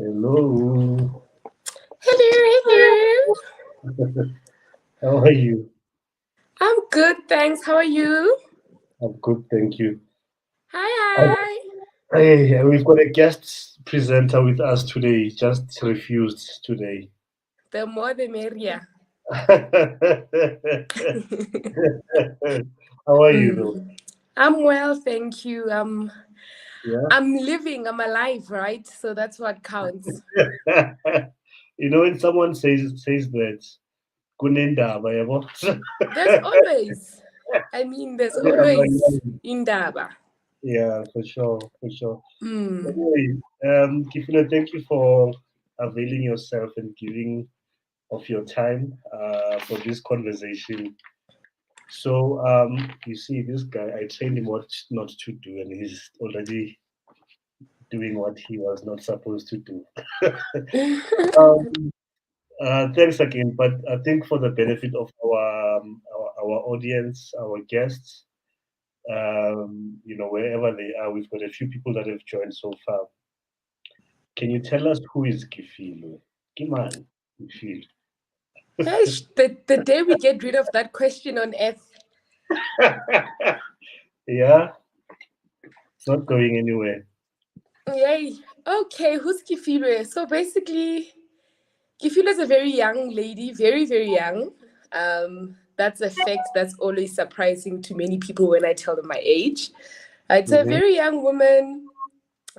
Hello. Hello, hello. How are you? I'm good, thanks. How are you? I'm good, thank you. Hi, Uh, hi. Hey, we've got a guest presenter with us today. Just refused today. The more the merrier. How are you, though? Mm. I'm well, thank you. Yeah. I'm living, I'm alive, right? So that's what counts. When someone says that, kunendaba, yabo? There's always, there's always indaba. Yeah, for sure, for sure. Mm. Anyway, Kefilwe, thank you for availing yourself and giving of your time for this conversation. So, you see, this guy, I trained him what not to do, and he's already doing what he was not supposed to do. um, Thanks again, but I think for the benefit of our audience, our guests, wherever they are, we've got a few people that have joined so far. Can you tell us who is Kefilwe? Kiman, Kefilwe. The day we get rid of that question on earth. Yeah, it's not going anywhere. Yay. Okay, who's Kefilwe? So basically, Kefilwe is a very young lady, very, very young. That's a fact that's always surprising to many people when I tell them my age. It's a Mm-hmm. very young woman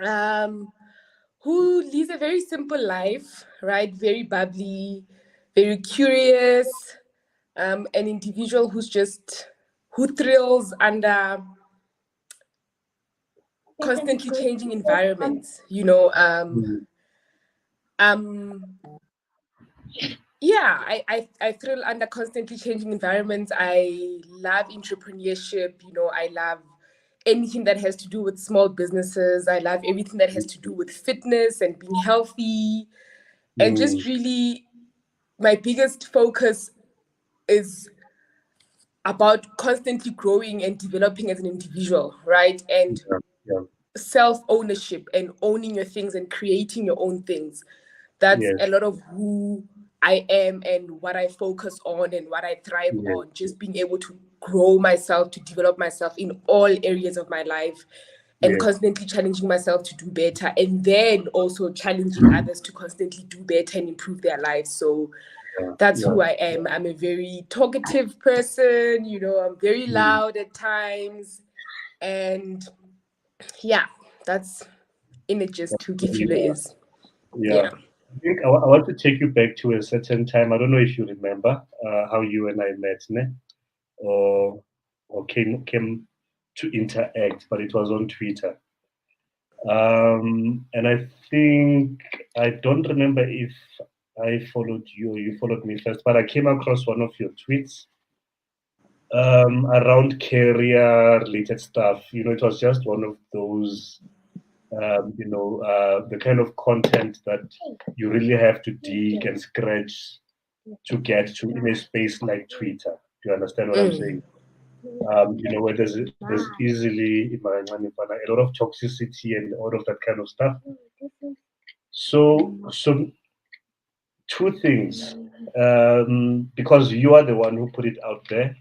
um, who leads a very simple life, right? Very bubbly, very curious, an individual who thrills under constantly changing environments, um, yeah, I thrill under constantly changing environments. I love entrepreneurship. I love anything that has to do with small businesses. I love everything that has to do with fitness and being healthy. And Mm, just really, my biggest focus is about constantly growing and developing as an individual, right? And yeah, yeah, self ownership and owning your things and creating your own things. That's yes, a lot of who I am and what I focus on and what I thrive yes, on. Just being able to grow myself, to develop myself in all areas of my life and yes, constantly challenging myself to do better, and then also challenging others to constantly do better and improve their lives. So yeah, that's yeah. who I am. I'm a very talkative person, I'm very Mm, loud at times. And yeah, that's in it just who Kefilwe yeah, is. yeah. Yeah. I think I want to take you back to a certain time. I don't know if you remember how you and I met, ne? or or came to interact, but it was on Twitter. And I think I don't remember if I followed you or you followed me first, but I came across one of your tweets around career related stuff. It was just one of those, the kind of content that you really have to dig and scratch to get to in a space like Twitter. Do you understand what I'm saying? Mm. Where there's easily a lot of toxicity and all of that kind of stuff. So two things, because you are the one who put it out there.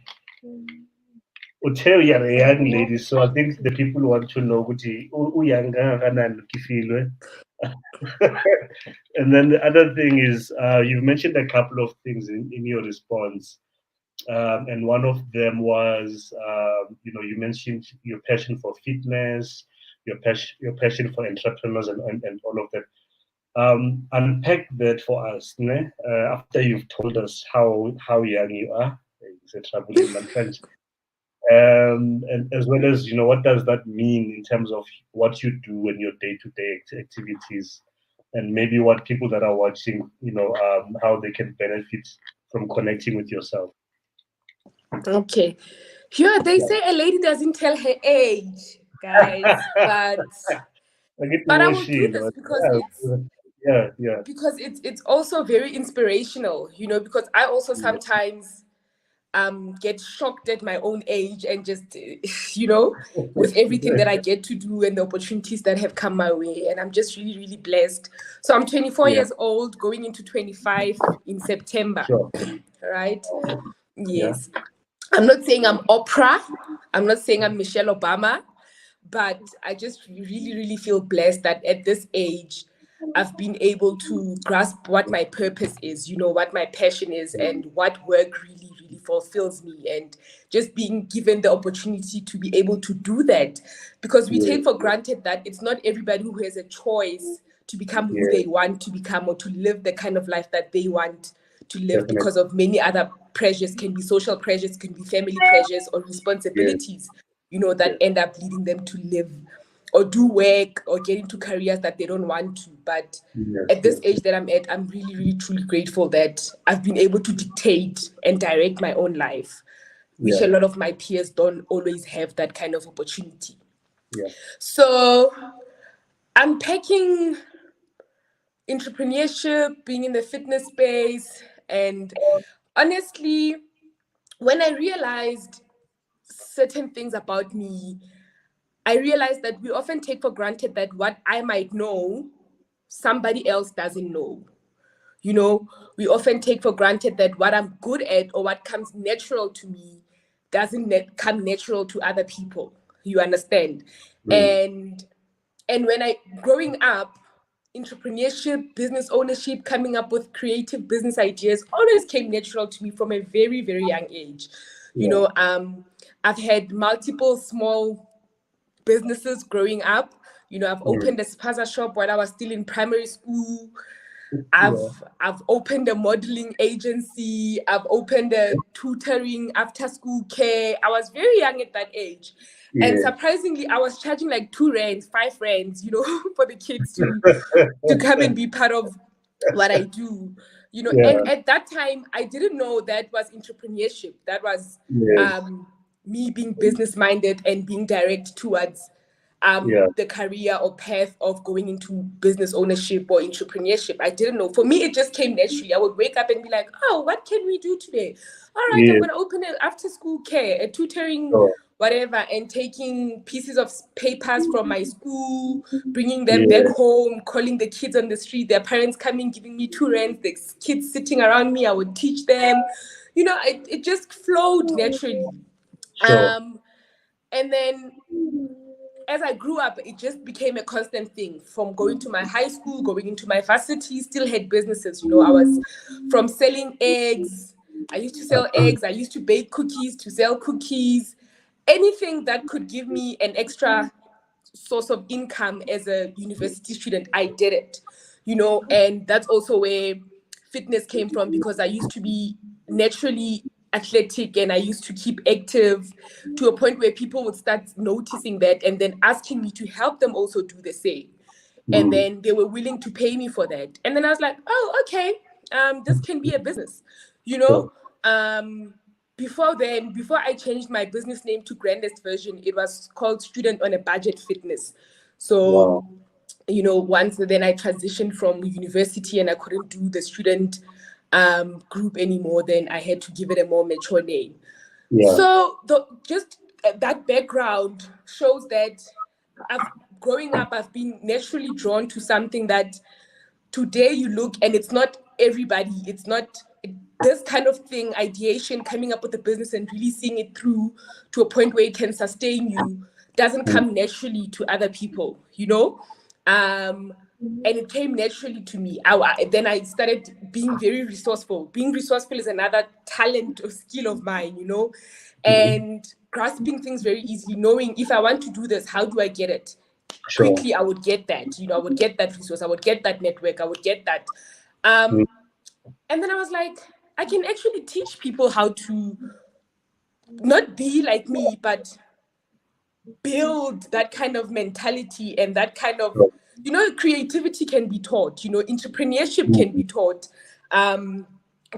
Uthe you're a young lady, so I think the people want to know ukuthi young kangakanani Kefilwe. And then the other thing is, you've mentioned a couple of things in your response. And one of them was, you mentioned your passion for fitness, your passion for entrepreneurs, and all of that. Unpack that for us, ne? After you've told us how young you are, etc. And as well as what does that mean in terms of what you do in your day-to-day activities, and maybe what people that are watching, how they can benefit from connecting with yourself. Okay. Here they Yeah. say a lady doesn't tell her age, guys, but I get to I watch will do this but yeah. because it's also very inspirational, because I also Yeah. sometimes get shocked at my own age and just, with everything that I get to do and the opportunities that have come my way. And I'm just really, really blessed. So I'm 24 years old, going into 25 in September. Sure. Right? Yes. I'm not saying I'm Oprah. I'm not saying I'm Michelle Obama. But I just really, really feel blessed that at this age, I've been able to grasp what my purpose is, what my passion is, and what work really, really fulfills me. And just being given the opportunity to be able to do that. Because we take for granted that it's not everybody who has a choice to become who they want to become or to live the kind of life that they want to live because of many other pressures, can be social pressures, can be family pressures or responsibilities. That end up leading them to live or do work or get into careers that they don't want to. But at this age that I'm at, I'm really, really, truly grateful that I've been able to dictate and direct my own life, which a lot of my peers don't always have that kind of opportunity. So unpacking entrepreneurship, being in the fitness space, and honestly, when I realized certain things about me, I realized that we often take for granted that what I might know, somebody else doesn't know. We often take for granted that what I'm good at or what comes natural to me doesn't come natural to other people. You understand? And when growing up, entrepreneurship, business ownership, coming up with creative business ideas always came natural to me from a very, very young age. I've had multiple small businesses growing up. I've opened a spaza shop while I was still in primary school. I've opened a modeling agency. I've opened a tutoring after school care. I was very young at that age. And surprisingly, I was charging like 2 rands, 5 rands, for the kids to come and be part of what I do. And at that time, I didn't know that was entrepreneurship. That was me being business-minded and being direct towards the career or path of going into business ownership or entrepreneurship. I didn't know. For me, it just came naturally. I would wake up and be like, oh, what can we do today? All right, I'm going to open an after-school care, a tutoring, whatever, and taking pieces of papers from my school, bringing them back home, calling the kids on the street, their parents coming, giving me 2 rands, the kids sitting around me, I would teach them. It just flowed naturally. And then as I grew up, it just became a constant thing. From going to my high school, going into my varsity, still had businesses. I was from selling eggs. I used to sell eggs. I used to bake cookies, to sell cookies. Anything that could give me an extra source of income as a university student, I did it. And that's also where fitness came from, because I used to be naturally athletic and I used to keep active to a point where people would start noticing that and then asking me to help them also do the same. And then they were willing to pay me for that. And then I was like, oh, okay, this can be a business, Before I changed my business name to Grandest Version, it was called Student on a Budget Fitness. So, once then I transitioned from university and I couldn't do the student group anymore, then I had to give it a more mature name. So that background shows that growing up, I've been naturally drawn to something that today you look and it's not everybody, it's not this kind of thing, ideation, coming up with a business and really seeing it through to a point where it can sustain you, doesn't come naturally to other people, and it came naturally to me. Then I started being very resourceful. Being resourceful is another talent or skill of mine, and grasping things very easily, knowing if I want to do this, how do I get it? Quickly, I would get that, I would get that resource, I would get that network, I would get that. And then I was like, I can actually teach people how to not be like me, but build that kind of mentality and that kind of, creativity can be taught, entrepreneurship can be taught,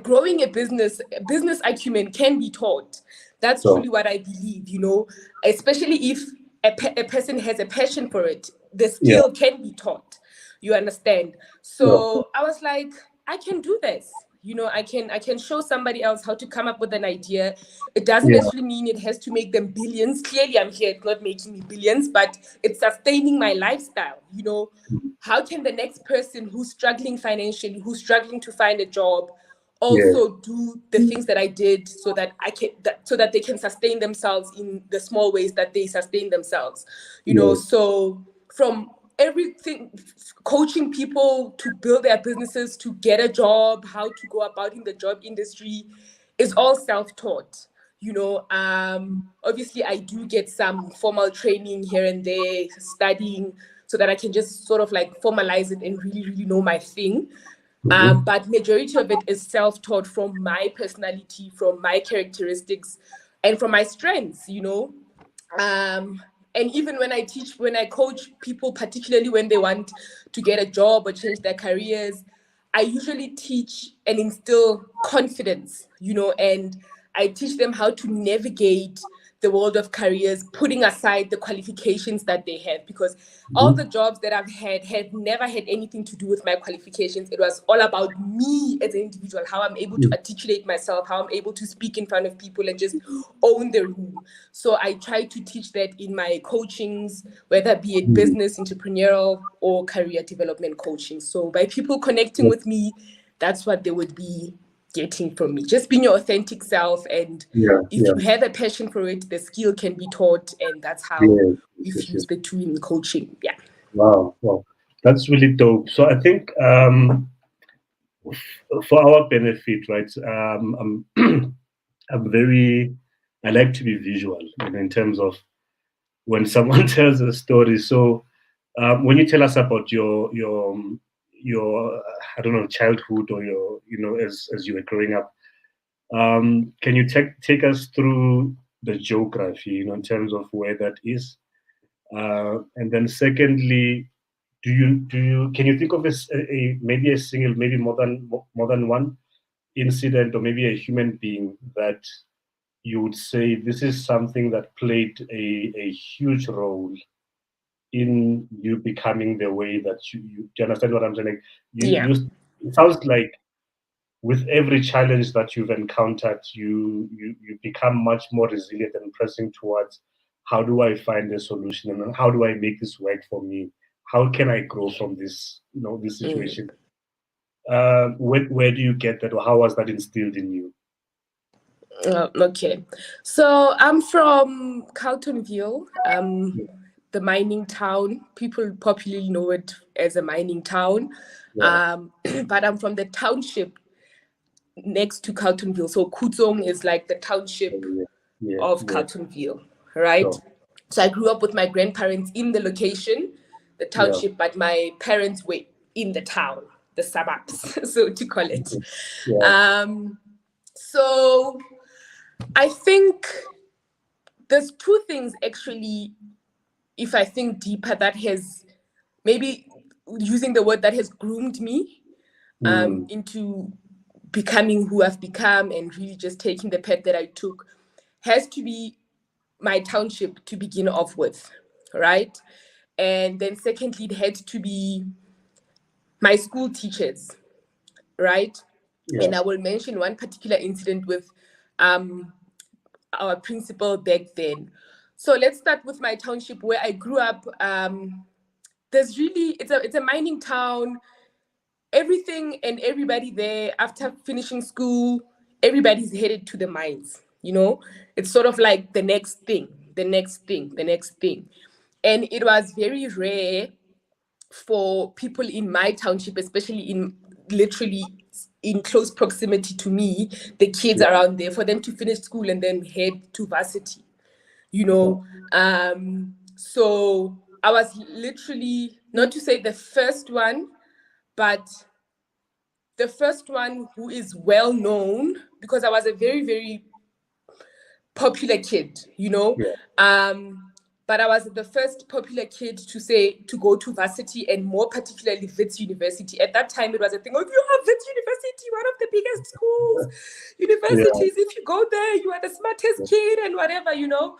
growing a business acumen can be taught. That's truly what I believe, especially if a person has a passion for it, the skill can be taught, you understand? So I was like, I can do this. You know, I can show somebody else how to come up with an idea. It doesn't Yeah. necessarily mean it has to make them billions. Clearly, I'm here, it's not making me billions, but it's sustaining my lifestyle. You know, how can the next person who's struggling financially, who's struggling to find a job, also do the things that I did so that so that they can sustain themselves in the small ways that they sustain themselves. You know, so from everything, coaching people to build their businesses, to get a job, how to go about in the job industry, is all self-taught. You know, obviously I do get some formal training here and there, studying, so that I can just sort of like formalize it and really, really know my thing. But majority of it is self-taught from my personality, from my characteristics, and from my strengths, you know. And even when I coach people, particularly when they want to get a job or change their careers, I usually teach and instill confidence, you know, and I teach them how to navigate the world of careers, putting aside the qualifications that they have, because all the jobs that I've had have never had anything to do with my qualifications. It was all about me as an individual, how I'm able to articulate myself, how I'm able to speak in front of people and just own the room. So I try to teach that in my coachings, whether be it business, entrepreneurial, or career development coaching. So by people connecting with me, that's what they would be getting from me. Just being your authentic self, and if you have a passion for it, the skill can be taught, and that's how we fuse the two in coaching. Yeah. Wow, that's really dope. So I think for our benefit, right? I like to be visual, in terms of when someone tells a story. So when you tell us about your I don't know, childhood, or as you were growing up, can you take us through the geography, in terms of where that is? And then secondly, can you think of maybe a single, maybe more than one incident, or maybe a human being that you would say this is something that played a huge role in you becoming the way that do you understand what I'm saying? Like, it sounds like with every challenge that you've encountered, you become much more resilient and pressing towards, how do I find a solution, and how do I make this work for me? How can I grow from this, this situation? Where do you get that, or how was that instilled in you? Okay, so I'm from Carltonville, the mining town. People popularly know it as a mining town, but I'm from the township next to Carltonville. So Kutzong is like the township of Carltonville, right? So I grew up with my grandparents in the location, the township, but my parents were in the town, the suburbs, so to call it. So I think there's two things actually, if I think deeper, that has, maybe using the word, that has groomed me into becoming who I've become, and really just taking the path that I took, has to be my township to begin off with, right? And then secondly, it had to be my school teachers, right? And I will mention one particular incident with our principal back then. So let's start with my township where I grew up. There's really, it's a mining town. Everything and everybody there, after finishing school, everybody's headed to the mines, you know? It's sort of like the next thing, the next thing, the next thing. And it was very rare for people in my township, especially literally in close proximity to me, the kids around there, for them to finish school and then head to varsity, you know? So I was literally, not to say the first one, but the first one who is well known, because I was a very, very popular kid, you know. But I was the first popular kid to go to varsity, and more particularly Wits University. At that time, it was a thing of, you have Wits University, one of the biggest schools, universities. If you go there, you are the smartest kid and whatever, you know.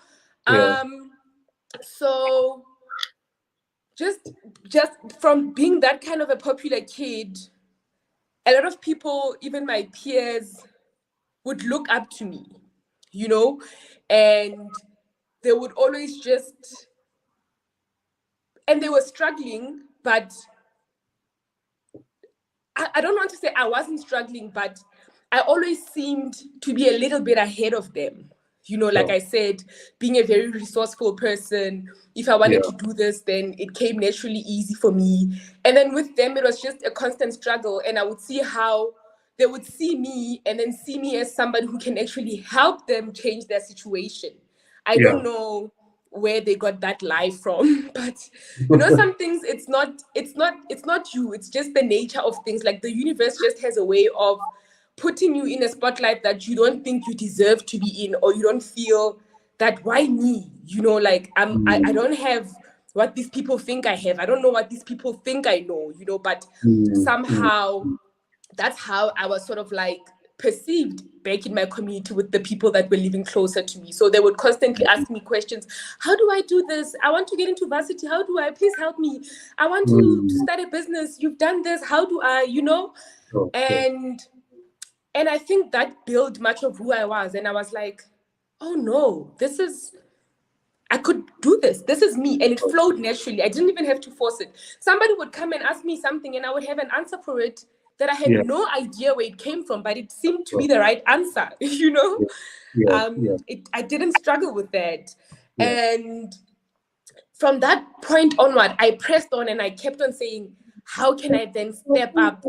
So just from being that kind of a popular kid, a lot of people, even my peers, would look up to me, you know, and they would always just, and they were struggling, but I don't want to say I wasn't struggling, but I always seemed to be a little bit ahead of them. You know, like Sure. I said, being a very resourceful person, if I wanted to do this, then it came naturally easy for me. And then with them, it was just a constant struggle. And I would see how they would see me and then see me as somebody who can actually help them change their situation. I don't know where they got that lie from, but you know, some things it's not you, it's just the nature of things. Like the universe just has a way of putting you in a spotlight that you don't think you deserve to be in, or you don't feel that, why me, you know, like I don't have what these people think I have, I don't know what these people think I know, you know, but somehow that's how I was sort of like perceived back in my community with the people that were living closer to me. So they would constantly ask me questions. How do I do this? I want to get into varsity. How do I? Please help me. I want to start a business. You've done this. How do I, you know? And I think that built much of who I was. And I was like, oh no, I could do this. This is me. And it flowed naturally. I didn't even have to force it. Somebody would come and ask me something and I would have an answer for it that I had no idea where it came from, but it seemed to be the right answer, you know? I didn't struggle with that. And from that point onward, I pressed on and I kept on saying, how can I then step up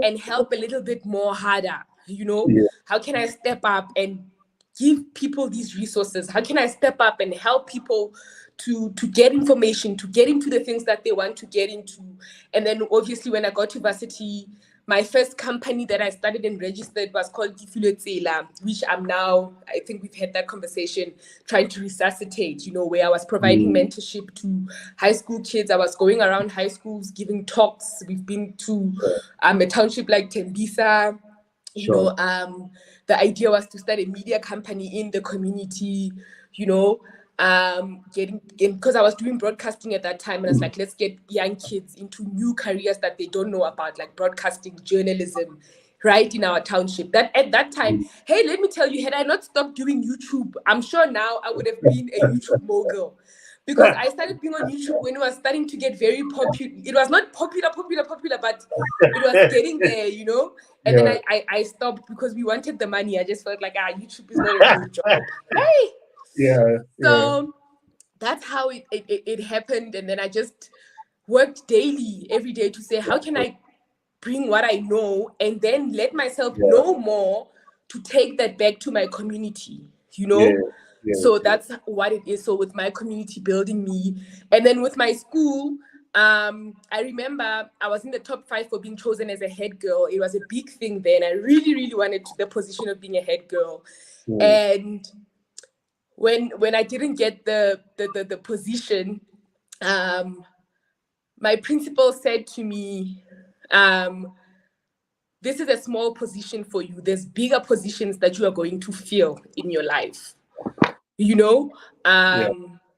and help a little bit more harder? You know, how can I step up and give people these resources? How can I step up and help people to get information, to get into the things that they want to get into? And then obviously when I got to varsity, my first company that I started and registered was called Kefilwe Lekabe, which I'm now, I think we've had that conversation, trying to resuscitate, you know, where I was providing mentorship to high school kids. I was going around high schools, giving talks. We've been to a township like Tembisa. You know, the idea was to start a media company in the community, you know, because I was doing broadcasting at that time, and I was like, let's get young kids into new careers that they don't know about, like broadcasting, journalism, right in our township. That at that time, hey, let me tell you, had I not stopped doing YouTube, I'm sure now I would have been a YouTube mogul. Because I started being on YouTube when it was starting to get very popular. It was not popular, but it was getting there, you know? And then I stopped because we wanted the money. I just felt like, YouTube is not a real job. Hey! So that's how it happened. And then I just worked daily, every day, to say, how can I bring what I know and then let myself know more to take that back to my community, you know? So that's what it is. So with my community building me, and then with my school, I remember I was in the top 5 for being chosen as a head girl. It was a big thing then. I really, really wanted the position of being a head girl. And when I didn't get the position, my principal said to me, this is a small position for you. There's bigger positions that you are going to fill in your life. You know,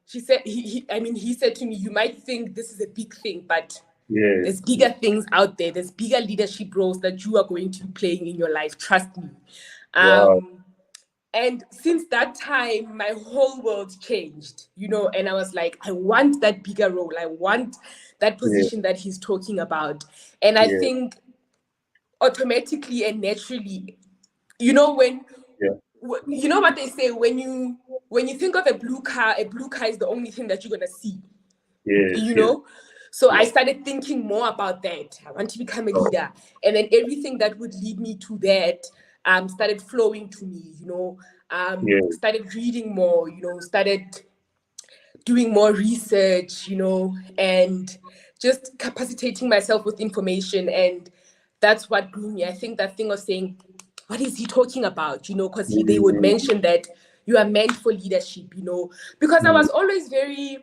she said, he said to me, you might think this is a big thing, but there's bigger things out there. There's bigger leadership roles that you are going to be playing in your life. Trust me. And since that time, my whole world changed, you know, and I was like, I want that bigger role. I want that position that he's talking about. And I think automatically and naturally, you know, you know what they say, when you think of a blue car is the only thing that you're gonna see. You know? So I started thinking more about that. I want to become a leader. And then everything that would lead me to that started flowing to me, you know. Started reading more, you know, started doing more research, you know, and just capacitating myself with information. And that's what grew me. I think that thing of saying, what is he talking about? You know, because they would mention that you are meant for leadership, you know, because I was always very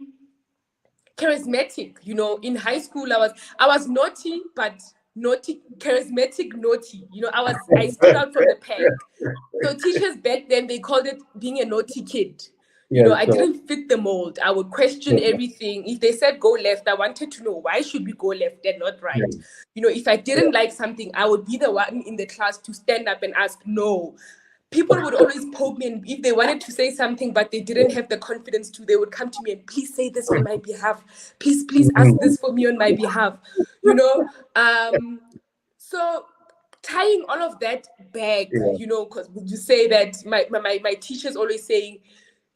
charismatic, you know. In high school, I was naughty, but charismatic, naughty. You know, I stood out from the pack. So teachers back then, they called it being a naughty kid. You know, Yeah, I sure. didn't fit the mold. I would question everything. If they said go left, I wanted to know why should we go left and not right. Yeah. You know, if I didn't like something, I would be the one in the class to stand up and ask no. People would always poke me, and if they wanted to say something but they didn't have the confidence to, they would come to me and please say this on my behalf. Please ask Mhm. this for me on my behalf. You know, so tying all of that back, Yeah, you know, because would you say that my teacher's always saying,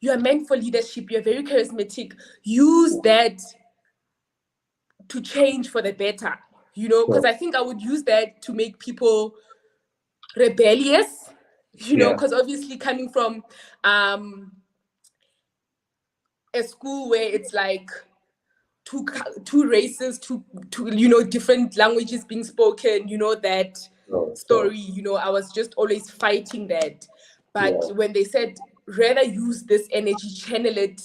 you are meant for leadership, you're very charismatic, use that to change for the better, you know, because sure. I think I would use that to make people rebellious, you know, Yeah, because obviously coming from a school where it's like two races, two you know, different languages being spoken, you know, that sure. story, you know, I was just always fighting that. But Yeah. when they said rather use this energy, channel it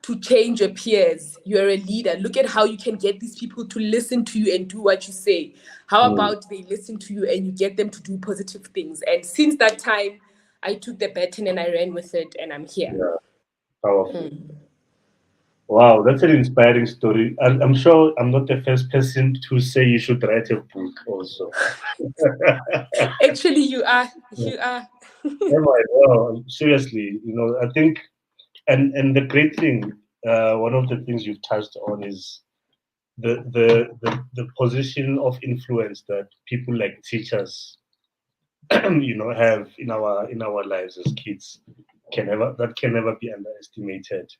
to change your peers, you're a leader, look at how you can get these people to listen to you and do what you say. How Mm. about they listen to you and you get them to do positive things? And since that time, I took the baton and I ran with it, and I'm here. Yeah, powerful. Wow, that's an inspiring story. I'm sure I'm not the first person to say you should write a book also. Actually, you are. You are. Am I? Well, seriously, I think, and the great thing, one of the things you've touched on is the position of influence that people like teachers, have in our lives as kids can never be underestimated.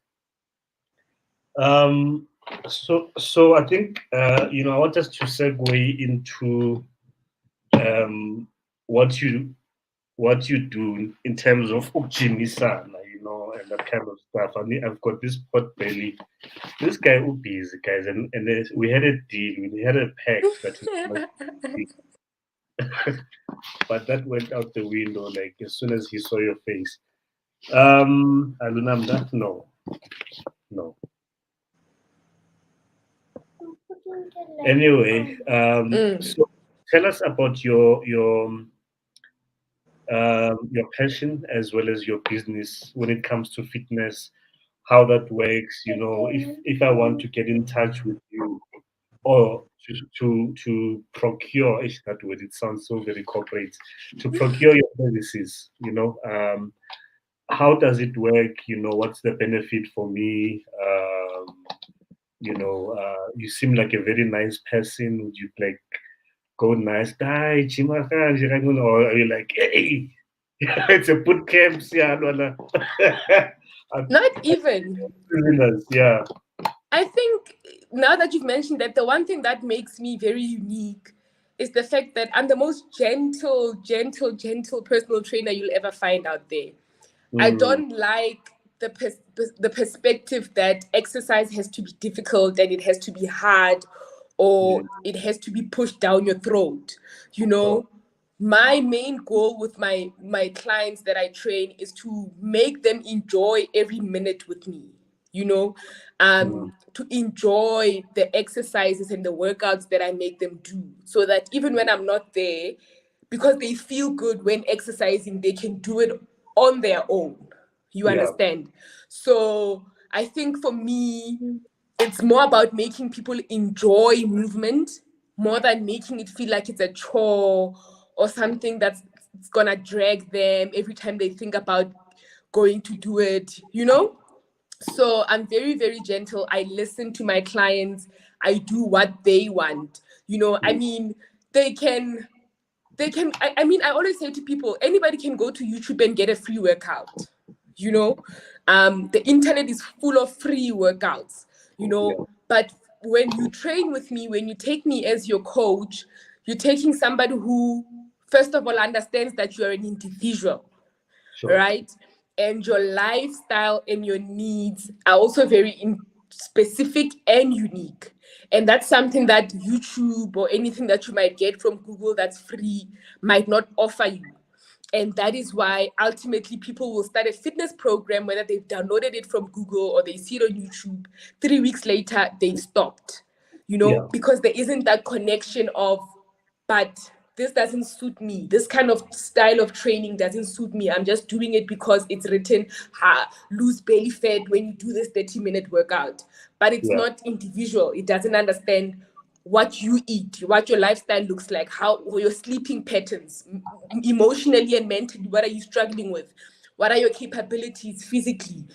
Um, so I think I want us to segue into um, what you do in terms of Ujimisana, and that kind of stuff. I mean, I've got this pot belly. This guy busy, guys, and we had a deal. We had a pact that but that went out the window like as soon as he saw your face. Alunamda, no, no. Anyway, so tell us about your passion as well as your business when it comes to fitness, how that works. If I want to get in touch with you or to procure, that word, it sounds so very corporate, to procure your services, how does it work? What's the benefit for me? You seem like a very nice person. Would you like go nice guy, or are you like, hey, it's a boot camp, yeah, no, no. Not even. Yeah, I think now that you've mentioned that, the one thing that makes me very unique is the fact that I'm the most gentle personal trainer you'll ever find out there. I mm, don't like the perspective that exercise has to be difficult and it has to be hard yeah, or it has to be pushed down your throat. You sure, know, my main goal with my clients that I train is to make them enjoy every minute with me. You know, mm, to enjoy the exercises and the workouts that I make them do, so that even when I'm not there, because they feel good when exercising, they can do it on their own. You yeah, understand? So I think for me, it's more about making people enjoy movement more than making it feel like it's a chore or something that's gonna drag them every time they think about going to do it, you know? So I'm very, very gentle. I listen to my clients. I do what they want. You know, I mm, mean, they can I mean, I always say to people, anybody can go to YouTube and get a free workout. You know, the internet is full of free workouts, you yeah, know, but when you train with me, when you take me as your coach, you're taking somebody who first of all understands that you're an individual, sure, right? And your lifestyle and your needs are also very specific and unique. And that's something that YouTube or anything that you might get from Google that's free might not offer you. And that is why ultimately people will start a fitness program, whether they've downloaded it from Google or they see it on YouTube. 3 weeks later, they've stopped, you yeah, know, because there isn't that connection of, but this doesn't suit me. This kind of style of training doesn't suit me. I'm just doing it because it's written, lose belly fat when you do this 30-minute workout. But it's not individual. It doesn't understand what you eat, what your lifestyle looks like, how your sleeping patterns, emotionally and mentally, what are you struggling with? What are your capabilities physically?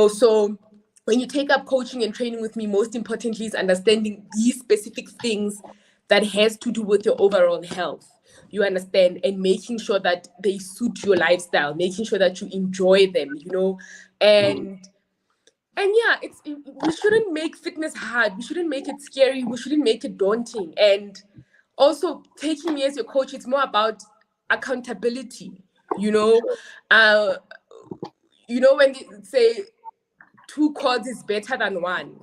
So when you take up coaching and training with me, most importantly is understanding these specific things that has to do with your overall health. You understand, and making sure that they suit your lifestyle, making sure that you enjoy them, and yeah, we shouldn't make fitness hard. We shouldn't make it scary. We shouldn't make it daunting. And also, taking me as your coach, it's more about accountability. When they say two chords is better than one.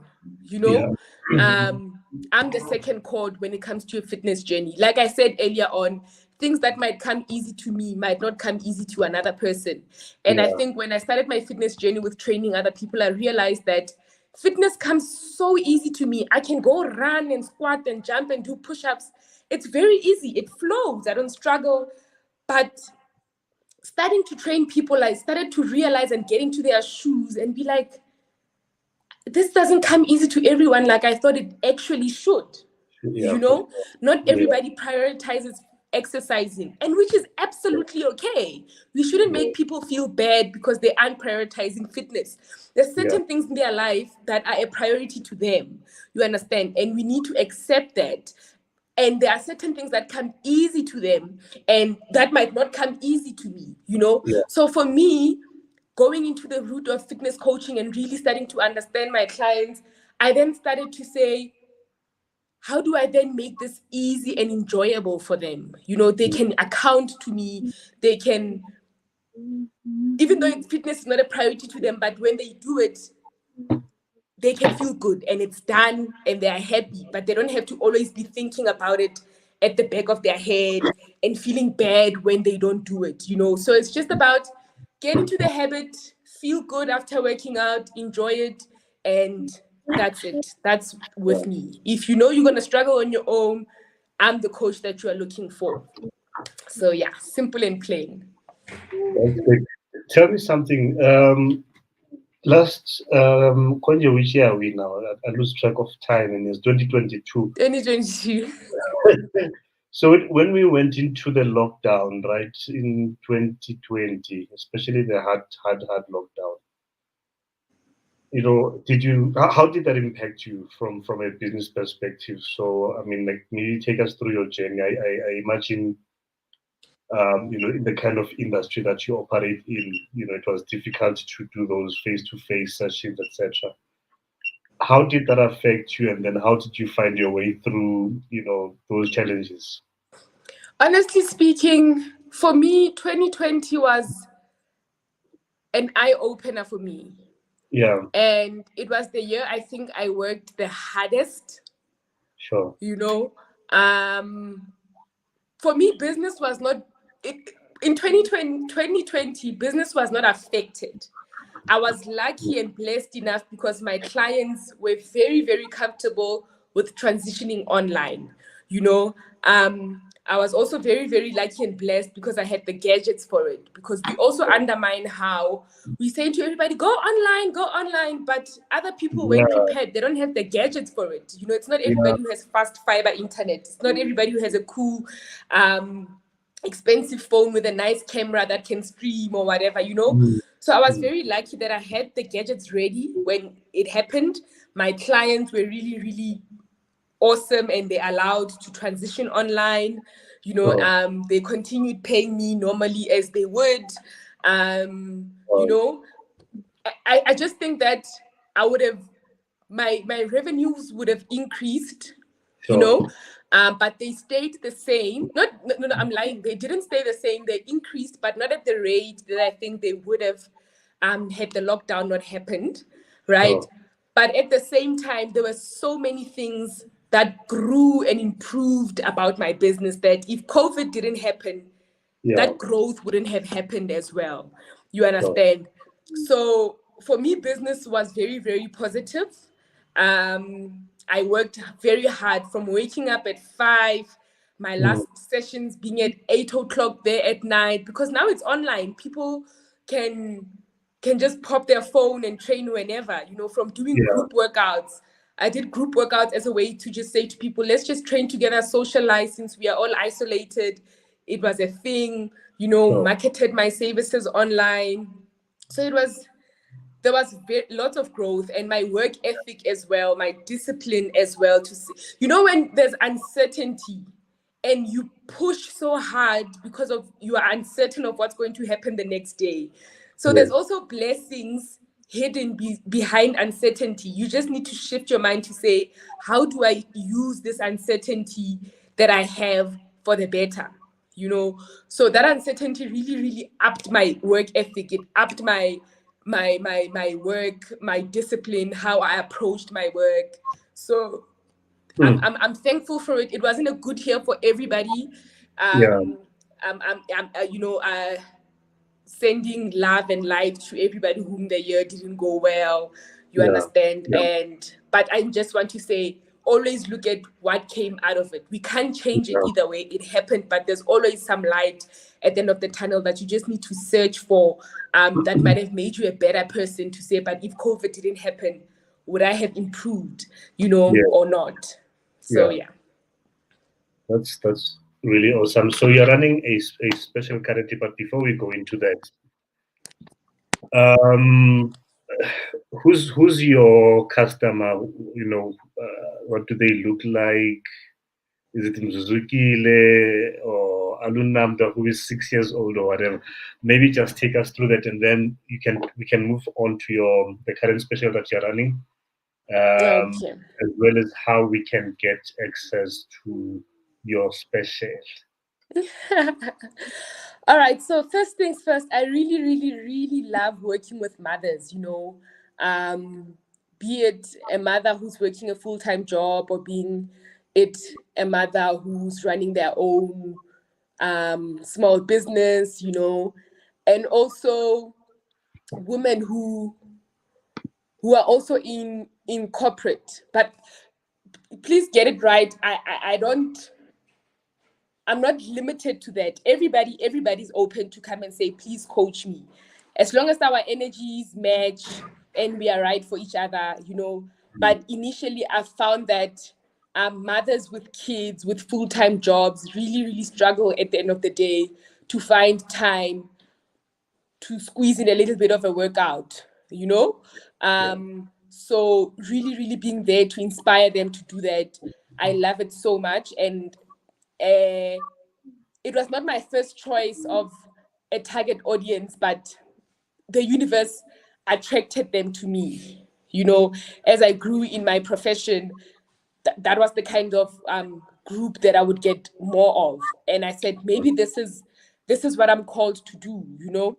I'm the second chord when it comes to a fitness journey. Like I said earlier on, things that might come easy to me might not come easy to another person. And I think when I started my fitness journey with training other people, I realized that fitness comes so easy to me. I can go run and squat and jump and do push-ups. It's very easy. It flows. I don't struggle. But starting to train people, I started to realize and get into their shoes and be like, this doesn't come easy to everyone like I thought it actually should. Not everybody prioritizes exercising, and which is absolutely okay. We shouldn't make people feel bad because they aren't prioritizing fitness. There's certain things in their life that are a priority to them, you understand, and we need to accept that. And there are certain things that come easy to them and that might not come easy to me, So for me, going into the route of fitness coaching and really starting to understand my clients, I then started to say, how do I then make this easy and enjoyable for them? They can account to me. They can, even though fitness is not a priority to them, but when they do it, they can feel good and it's done and they are happy, but they don't have to always be thinking about it at the back of their head and feeling bad when they don't do it, So it's just about get into the habit, feel good after working out, enjoy it, and that's it. That's with me. If you're going to struggle on your own, I'm the coach that you are looking for. So yeah, simple and plain. That's good. Tell me something. Last Konje, which year are we now? I lose track of time, and it's 2022. 2022. So when we went into the lockdown, right, in 2020, especially the hard lockdown, how did that impact you from a business perspective? So, I mean, like, maybe take us through your journey. I imagine, in the kind of industry that you operate in, it was difficult to do those face-to-face sessions, etc. How did that affect you, and then how did you find your way through, those challenges? Honestly speaking, for me, 2020 was an eye-opener for me. Yeah. And it was the year I think I worked the hardest. Sure. For me, business was not, in 2020, business was not affected. I was lucky and blessed enough because my clients were very, very comfortable with transitioning online. I was also very, very lucky and blessed because I had the gadgets for it. Because we also undermine how we say to everybody, go online, but other people weren't prepared. They don't have the gadgets for it. It's not everybody who has fast fiber internet. It's not everybody who has a cool, expensive phone with a nice camera that can stream or whatever, So I was very lucky that I had the gadgets ready when it happened. My clients were really, really awesome and they allowed to transition online. They continued paying me normally as they would. I just think that I would have, my revenues would have increased, but they stayed the same. No, I'm lying. They didn't stay the same. They increased, but not at the rate that I think they would have had the lockdown not happened, right? But at the same time, there were so many things that grew and improved about my business that if COVID didn't happen, that growth wouldn't have happened as well. You understand? So for me, business was very, very positive. I worked very hard from waking up at 5, my last sessions being at 8 o'clock there at night, because now it's online. People can just pop their phone and train whenever, from doing group workouts. I did group workouts as a way to just say to people, let's just train together, socialize, since we are all isolated. It was a thing, marketed my services online. So there was lots of growth, and my work ethic as well, my discipline as well. When there's uncertainty and you push so hard because you are uncertain of what's going to happen the next day. So there's also blessings hidden behind uncertainty. You just need to shift your mind to say, how do I use this uncertainty that I have for the better? So that uncertainty really, really upped my work ethic. It upped my work, my discipline, how I approached my work. So I'm thankful for it. It wasn't a good year for everybody. I'm sending love and light to everybody whom the year didn't go well. You understand? But I just want to say, always look at what came out of it. We can't change it either way. It happened, but there's always some light at the end of the tunnel that you just need to search for, that might have made you a better person, to say, but if COVID didn't happen, would I have improved, or not? So That's really awesome. So you're running a special charity, but before we go into that, who's your customer? What do they look like? Is it Mzuzukile or Alunamda, who is 6 years old or whatever? Maybe just take us through that, and then we can move on to the current special that you're running, as well as how we can get access to your special. All right. So first things first, I really, really, really love working with mothers, be it a mother who's working a full-time job, or being it a mother who's running their own small business, and also women who are also in corporate. But please get it right. I'm not limited to that. Everybody's open to come and say, please coach me. As long as our energies match and we are right for each other, But initially, I found that mothers with kids, with full-time jobs, really, really struggle at the end of the day to find time to squeeze in a little bit of a workout, So really, really being there to inspire them to do that. I love it so much. And it was not my first choice of a target audience, but the universe attracted them to me. As I grew in my profession, that was the kind of group that I would get more of. And I said, maybe this is what I'm called to do,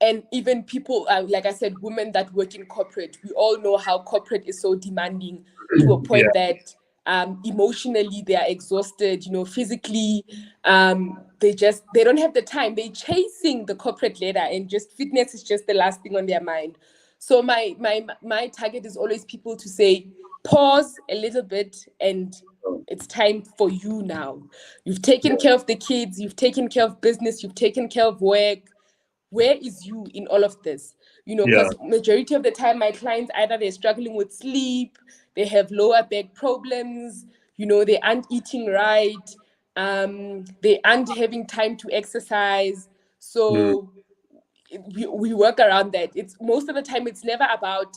And even people, like I said, women that work in corporate, we all know how corporate is so demanding to a point that emotionally they are exhausted, physically, they don't have the time. They're chasing the corporate ladder, and just fitness is just the last thing on their mind. So my target is always people to say, pause a little bit, and it's time for you now. You've taken care of the kids, you've taken care of business, you've taken care of work. Where is you in all of this? Because majority of the time, my clients, either they're struggling with sleep, they have lower back problems, they aren't eating right, they aren't having time to exercise. So we work around that. It's most of the time, it's never about,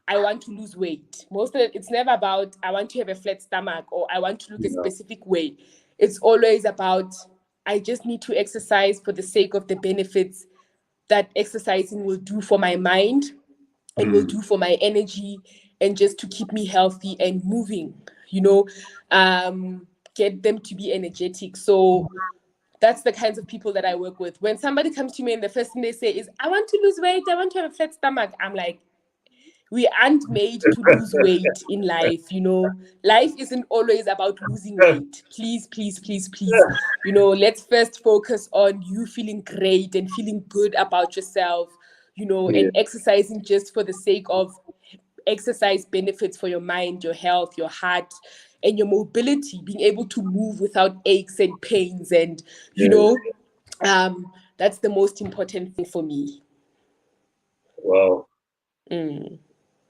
I want to lose weight. It's never about, I want to have a flat stomach, or I want to look a specific way. It's always about, I just need to exercise for the sake of the benefits that exercising will do for my mind and will do for my energy, and just to keep me healthy and moving, get them to be energetic. So that's the kinds of people that I work with. When somebody comes to me and the first thing they say is, I want to lose weight, I want to have a flat stomach, I'm like, we aren't made to lose weight in life, Life isn't always about losing weight. Please, please, please, please. Let's first focus on you feeling great and feeling good about yourself, and exercising just for the sake of exercise benefits for your mind, your health, your heart, and your mobility, being able to move without aches and pains, and you know, that's the most important thing for me. Wow. Mm.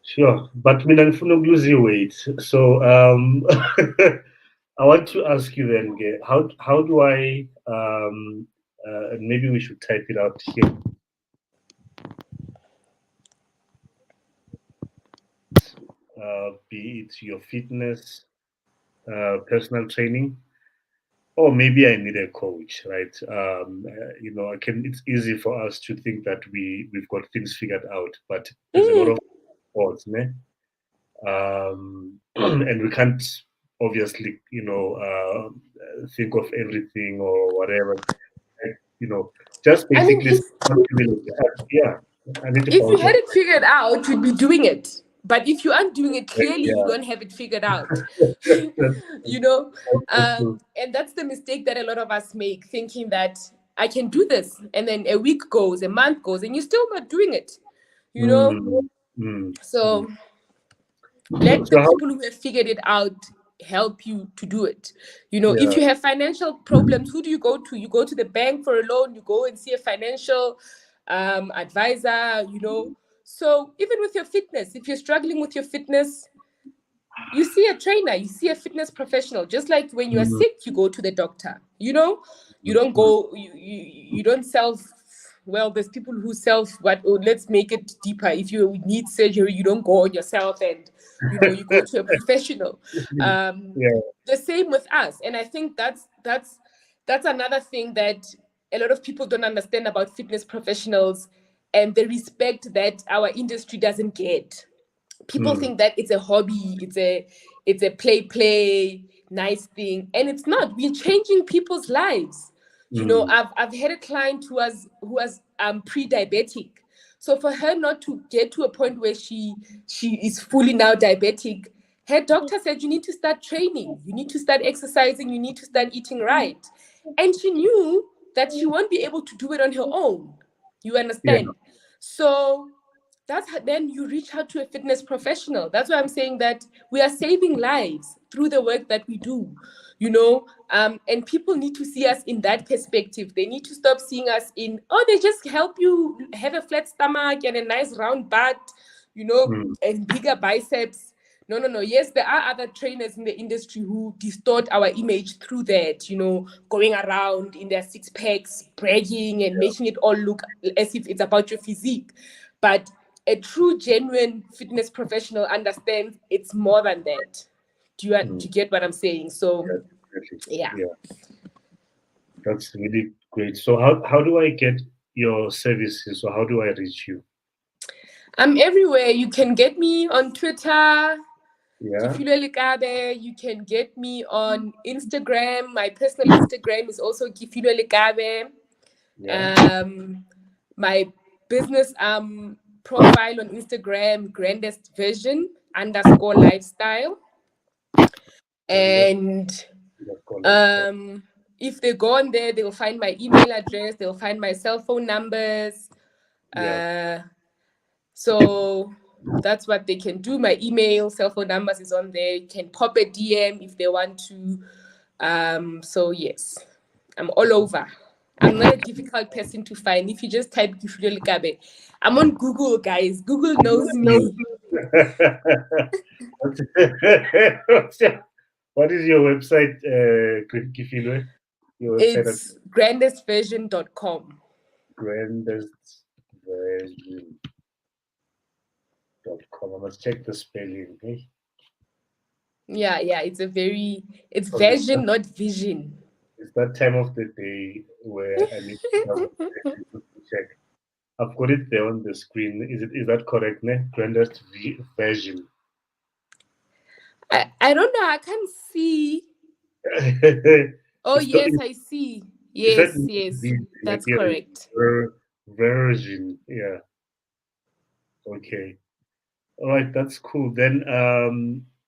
Sure. But mina ngifuna ukuluza weight. So I want to ask you then, how do I and maybe we should type it out here. Be it your fitness, personal training, or maybe I need a coach, right? It's easy for us to think that we've got things figured out, but there's a lot of odds, ne? And we can't obviously, think of everything or whatever. Just I mean, basically, yeah, I need to if you bounce had off. it figured out, you'd be doing it. But if you aren't doing it, clearly you Yeah, don't have it figured out. that's you know, true. and that's the mistake that a lot of us make, thinking that I can do this, and then a week goes, a month goes, and you're still not doing it. You know, Mm, mm, so mm. let the So how? people who have figured it out help you to do it. If Yeah. you have financial problems, who do you go to? You go to the bank for a loan, you go and see a financial advisor. So even with your fitness, if you're struggling with your fitness, you see a trainer, you see a fitness professional. Just like when you are Mm, sick, you go to the doctor. You don't mm, go, you don't self. Well, there's people who self what. Oh, let's make it deeper. If you need surgery, you don't go on yourself, and you go to a professional. yeah. The same with us, and I think that's another thing that a lot of people don't understand about fitness professionals, and the respect that our industry doesn't get. People Mm, think that it's a hobby, it's a play nice thing, and it's not. We're changing people's lives. mm, I've had a client who was pre-diabetic. So for her not to get to a point where she is fully now diabetic, her doctor said, you need to start training, you need to start exercising, you need to start eating right. And she knew that she won't be able to do it on her own. You yeah. understand? So then you reach out to a fitness professional. That's why I'm saying that we are saving lives through the work that we do. And people need to see us in that perspective. They need to stop seeing us in, oh, they just help you have a flat stomach and a nice round butt, Mm, and bigger biceps. No, no, no. Yes, there are other trainers in the industry who distort our image through that, going around in their six packs, bragging and making it all look as if it's about your physique. But a true, genuine fitness professional understands it's more than that. Do you get what I'm saying? So, yeah, definitely. yeah. Yeah, that's really great. So how do I get your services? So how do I reach you? I'm everywhere. You can get me on Twitter, Yeah, Kefilwe Lekabe. You can get me on Instagram. My personal Instagram is also Kefilwe Lekabe. yeah, My business profile on Instagram, Grandest Version _lifestyle. and And that's called lifestyle. if they go on there, they'll find my email address, they'll find my cell phone numbers. Yeah. So that's what they can do. My email, cell phone numbers is on there. You can pop a DM if they want to. So yes, I'm all over. I'm not a difficult person to find. If you just type Kefilwe Lekabe, I'm on Google, guys. Google knows me. What is your website, Kefilwe? Your website at It's grandestversion.com. grandestversion.com. I must check the spelling. Eh? Yeah, it's it's Because version, not vision. it's that time of the day where I need to double check. I've got it there on the screen. Is that correct? Ne? Grandest version. I don't know. I can't see. Oh, it's, yes, I see. is that Yes. like That's correct. version? Yeah. Okay. All right. That's cool. Then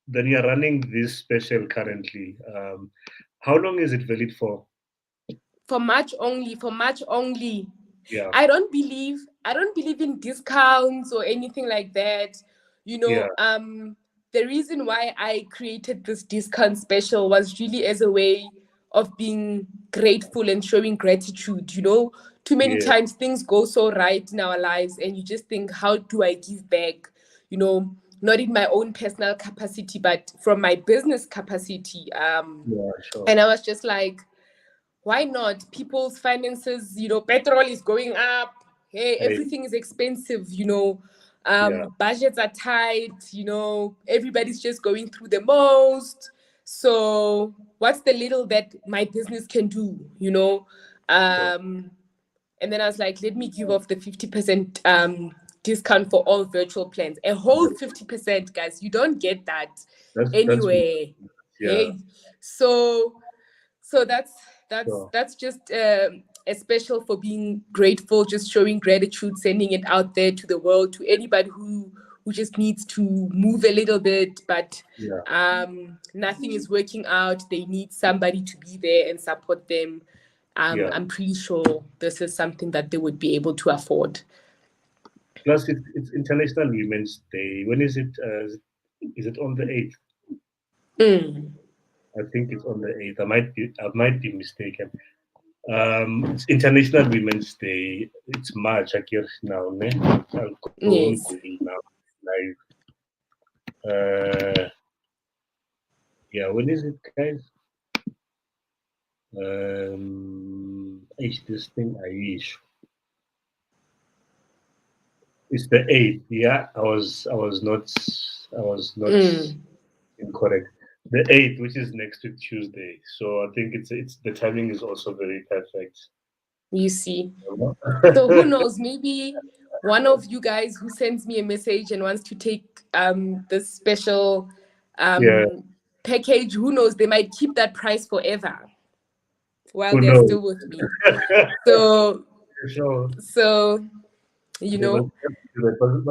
you're running this special currently. How long is it valid for? For March only. For March only. Yeah. I don't believe in discounts or anything like that. Yeah. the reason why I created this discount special was really as a way of being grateful and showing gratitude. You know, too many times things go so right in our lives and you just think, how do I give back? You know, not in my own personal capacity, but from my business capacity. Sure. And I was just like, why not? People's finances, you know, petrol is going up. Hey, everything is expensive, you know. Budgets are tight, you know, everybody's just going through the most. So what's the little that my business can do, you know? And then I was like, let me give off the 50% discount for all virtual plans. A whole 50%, guys. You don't get that anywhere. Hey, so that's just a special for being grateful, just showing gratitude, sending it out there to the world, to anybody who just needs to move a little bit, but nothing is working out. They need somebody to be there and support them. I'm pretty sure this is something that they would be able to afford. Plus, it's International Women's Day. When is it? Is it on the 8th? I think it's on the 8th. I might be mistaken. It's International Women's Day. It's March, I guess now. Ne? I'll go on Google now. When is it, guys? This thing I wish. It's the 8th. Yeah, I was not incorrect. The 8th, which is next week Tuesday. So I think it's the timing is also very perfect. You see. So who knows? Maybe one of you guys who sends me a message and wants to take this special package, who knows? They might keep that price forever while they're still with me. So you know,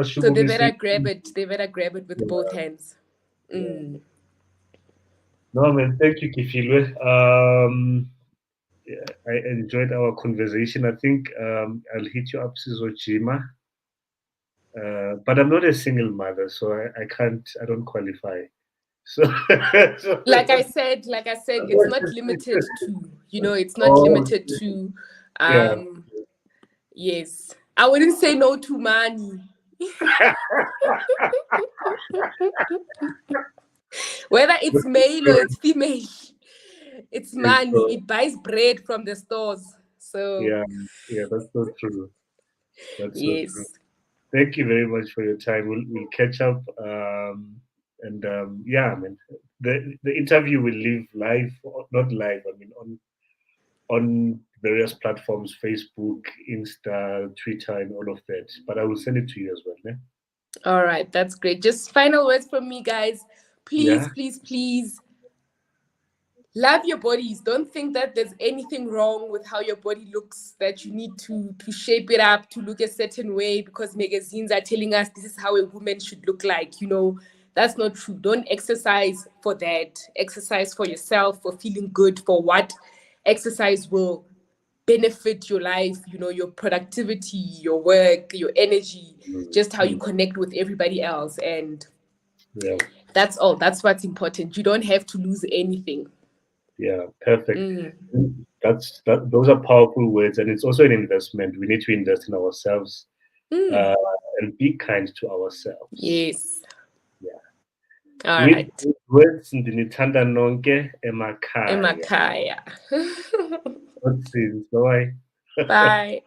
so they better grab it. They better grab it with both hands. No, man, thank you, Kefilwe. I enjoyed our conversation. I think I'll hit you up, Sizo Jima. But I'm not a single mother, so I don't qualify. So, like I said, it's not limited to, you know, it's not limited to, yes. I wouldn't say no to money. Whether it's male or it's female, it's money. It buys bread from the stores. So that's so true. That's so true. Thank you very much for your time. We'll catch up. Man, the interview will live live, not live. I mean, on various platforms, Facebook, Insta, Twitter, and all of that. But I will send it to you as well. Ne? All right, that's great. Just final words from me, guys. Please, please love your bodies. Don't think that there's anything wrong with how your body looks, that you need to shape it up to look a certain way because magazines are telling us this is how a woman should look like. You know, that's not true. Don't exercise for that. Exercise for yourself, for feeling good, for what exercise will benefit your life, you know, your productivity, your work, your energy, just how you connect with everybody else. And that's all. That's what's important. You don't have to lose anything. Yeah, perfect. Those are powerful words, and it's also an investment. We need to invest in ourselves and be kind to ourselves. Yes. Yeah. All right. Words ndinithanda nonke emakhaya. Emakhaya. Bye. Bye.